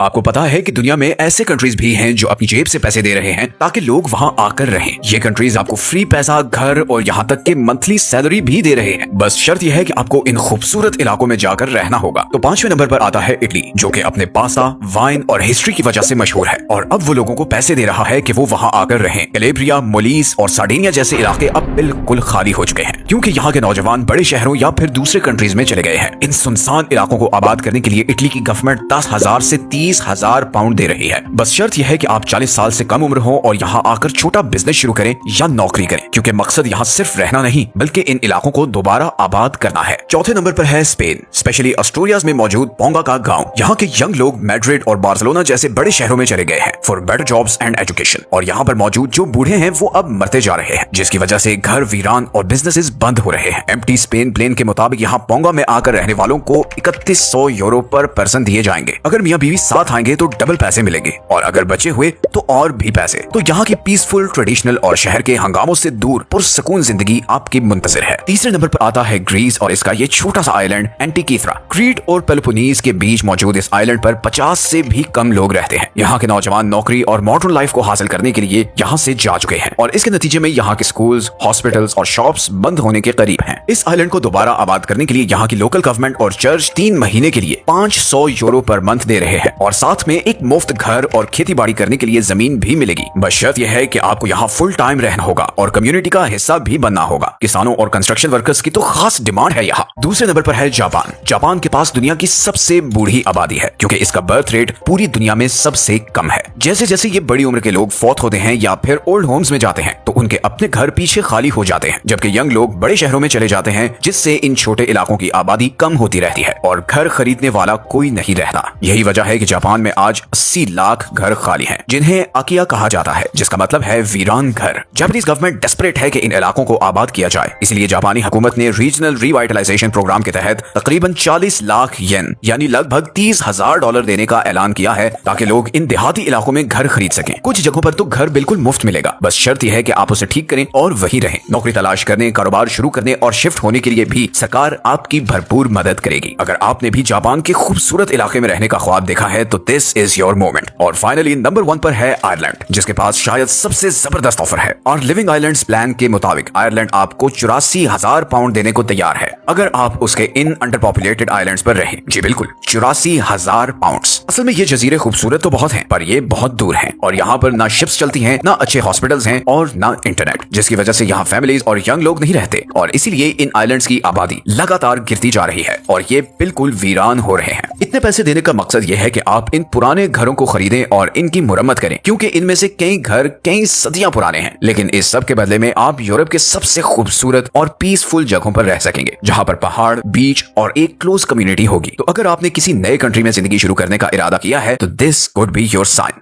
आपको पता है कि दुनिया में ऐसे कंट्रीज भी हैं जो अपनी जेब से पैसे दे रहे हैं ताकि लोग वहां आकर रहें। ये कंट्रीज आपको फ्री पैसा, घर और यहाँ तक कि मंथली सैलरी भी दे रहे हैं। बस शर्त यह है कि आपको इन खूबसूरत इलाकों में जाकर रहना होगा। तो 5वें नंबर पर आता है इटली, जो कि अपने पास्ता, वाइन और हिस्ट्री की वजह से मशहूर है और अब वो लोगों को पैसे दे रहा है कि वो वहाँ आकर रहें। कैलेब्रिया, मोलिस और सार्डिनिया जैसे इलाके अब बिल्कुल खाली हो चुके हैं क्योंकि यहाँ के नौजवान बड़े शहरों या फिर दूसरे कंट्रीज में चले गए हैं। इन सुनसान इलाकों को आबाद करने के लिए इटली की गवर्नमेंट 10,000 से 30,000 पाउंड दे रही है। बस शर्त यह है कि आप 40 साल से कम उम्र हो और यहाँ आकर छोटा बिजनेस शुरू करें या नौकरी करें, क्योंकि मकसद यहाँ सिर्फ रहना नहीं बल्कि इन इलाकों को दोबारा आबाद करना है। चौथे नंबर पर है स्पेन, स्पेशली अस्टूरियास में मौजूद पोंगा का गांव। यहाँ के यंग लोग मैड्रिड और बार्सिलोना जैसे बड़े शहरों में चले गए हैं for better jobs and education, और यहाँ पर मौजूद जो बूढ़े हैं वो अब मरते जा रहे हैं, जिसकी वजह से घर वीरान और बिजनेसेस बंद हो रहे हैं। एम्प्टी स्पेन प्लेन के मुताबिक यहाँ पोंगा में आकर रहने वालों को 3100 यूरो पर पर्सन दिए जाएंगे। अगर मियाँ बीवी साथ आएंगे तो डबल पैसे मिलेंगे और अगर बचे हुए तो और भी पैसे। तो यहाँ की पीसफुल, ट्रेडिशनल और शहर के हंगामों से दूर पुरसकून जिंदगी आपकी मुंतजिर है। तीसरे नंबर पर आता है ग्रीस और इसका ये छोटा सा आइलैंड एंटीकीथ्रा। क्रीट और पेलोपोनीस के बीच मौजूद इस आइलैंड पर 50 से भी कम लोग रहते हैं। यहाँ के नौजवान नौकरी और मॉडर्न लाइफ को हासिल करने के लिए यहाँ से जा चुके हैं और इसके नतीजे में यहाँ के स्कूल्स, हॉस्पिटल्स और शॉप्स बंद होने के करीब हैं। इस आइलैंड को दोबारा आबाद करने के लिए यहाँ की लोकल गवर्नमेंट और चर्च 3 महीने के लिए 500 यूरो पर मंथ दे रहे हैं और साथ में एक मुफ्त घर और खेती बाड़ी करने के लिए जमीन भी मिलेगी। बस शर्त यह है कि आपको यहाँ फुल टाइम रहना होगा और कम्युनिटी का हिस्सा भी बनना होगा। किसानों और कंस्ट्रक्शन वर्कर्स की तो खास डिमांड है यहाँ। दूसरे नंबर पर है जापान। जापान के पास दुनिया की सबसे बूढ़ी आबादी है क्योंकि इसका बर्थ रेट पूरी दुनिया में सबसे कम है। जैसे जैसे ये बड़ी उम्र के लोग फौत होते हैं या फिर ओल्ड होम्स में जाते हैं तो उनके अपने घर पीछे खाली हो जाते हैं, जबकि यंग लोग बड़े शहरों में चले जाते हैं, जिससे इन छोटे इलाकों की आबादी कम होती रहती है और घर खरीदने वाला कोई नहीं रहता। यही वजह है कि जापान में आज 80 लाख घर खाली हैं, जिन्हें अकिया कहा जाता है, जिसका मतलब है वीरान घर। जापानीज गवर्नमेंट डेस्परेट है कि इन इलाकों को आबाद किया जाए, इसलिए जापानी हुकूमत ने रीजनल रिवाइटलाइजेशन प्रोग्राम के तहत तकरीबन 40 लाख येन यानी लगभग $30,000 देने का ऐलान किया है ताकि लोग इन देहाती इलाकों में घर खरीद सकें। कुछ जगहों पर तो घर बिल्कुल मुफ्त मिलेगा, बस शर्त यह है कि आप उसे ठीक करें और वहीं रहें। नौकरी तलाश करने, कारोबार शुरू करने और शिफ्ट होने के लिए भी सरकार आपकी भरपूर मदद करेगी। अगर आपने भी जापान के खूबसूरत इलाके में रहने का ख्वाब देखा है तो दिस इज योर मोमेंट। और फाइनली नंबर 1 पर है आयरलैंड, जिसके पास शायद सबसे जबरदस्त ऑफर है। और लिविंग आइलैंड्स प्लान के मुताबिक आयरलैंड आपको 84,000 पाउंड देने को तैयार है अगर आप उसके इन अंडर पॉपुलेटेड आइलैंड्स पर रहें। जी बिल्कुल, 84,000 पाउंड। असल में ये जजीरे खूबसूरत तो बहुत हैं, पर ये बहुत दूर हैं और यहाँ पर ना शिप्स चलती हैं, ना अच्छे हॉस्पिटल्स हैं और ना इंटरनेट, जिसकी वजह से यहाँ फैमिलीज और यंग लोग नहीं रहते और इसीलिए इन आइलैंड्स की आबादी लगातार गिरती जा रही है और ये बिल्कुल वीरान हो रहे हैं। इतने पैसे देने का मकसद ये है कि आप इन पुराने घरों को खरीदें और इनकी मुरम्मत करें, क्योंकि इनमें से कई घर कई सदियां पुराने हैं। लेकिन इस सब के बदले में आप यूरोप के सबसे खूबसूरत और पीसफुल जगहों पर रह सकेंगे, जहां पर पहाड़, बीच और एक क्लोज कम्युनिटी होगी। तो अगर आपने किसी नए कंट्री में जिंदगी शुरू करने का इरादा किया है तो this could be your sign.